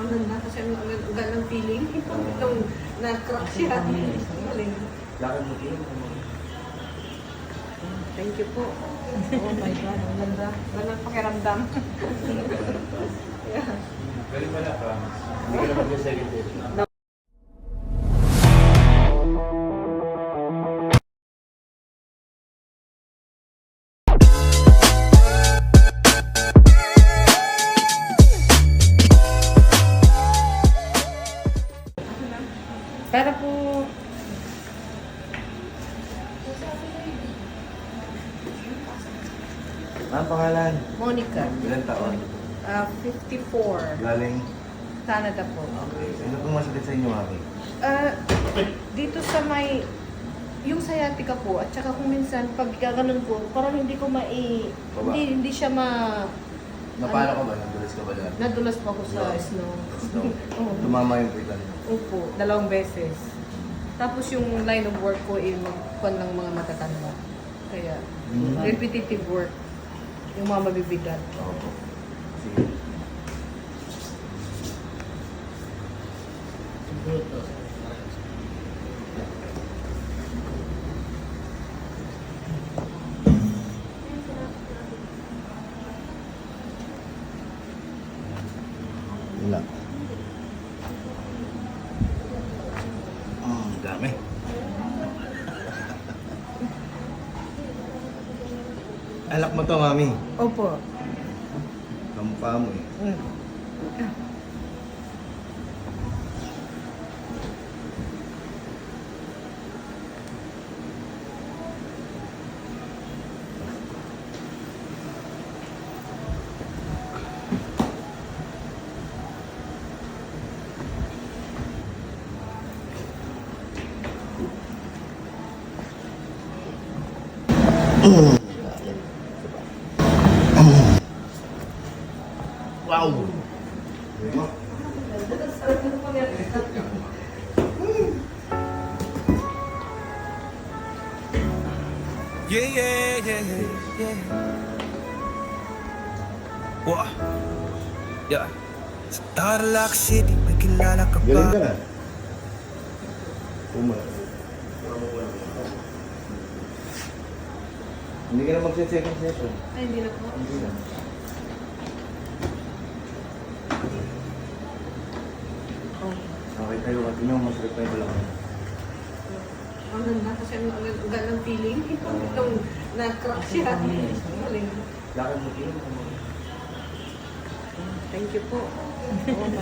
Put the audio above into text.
Ang ganda kasi ang ganda ng feeling. Itong na-crack siya. Galing. Lakad mo din. Thank you po. Oh my God, ang ganda. Ganda ng pakiramdam. Yeah. Galing pala, promise. Hindi ka na mag-second date. Para po Ang pangalan? Monica, Ilan taon? 54, Galing. Canada po. Okay. Ano pong masakit sa inyo, Mami? Dito sa may, yung sciatica po, at saka kung minsan, pag gaganon po, parang hindi ko Baba. hindi siya Napano ka ba? Nadulas ka ba dyan? nadulas po ako sa No. snow. Snow. Oo. Tumama yung pitan mo. Opo, 2 beses. Tapos yung line of work ko ay magkuhan ng mga matatanda. Kaya, repetitive work. Yung mga mabibigat. Opo. Sige. Wala. Ang dami. Alak mo to, Mami. Opo. Kamukha mo eh. Mm. Wow! Yeah, yeah, yeah, yeah. Wah. Yeah. Sa Tarlac City, may kilala ka Galing ka ba? na. Hindi ka na mag-second session. Ay, hindi na po. Hindi na. Oh. Okay tayo at inyo, masarap tayo pala kayo. Ang ganda kasi ang ganda ng feeling. Itong na-crack siya. Galing. Lakad mo din. Thank you po. Oh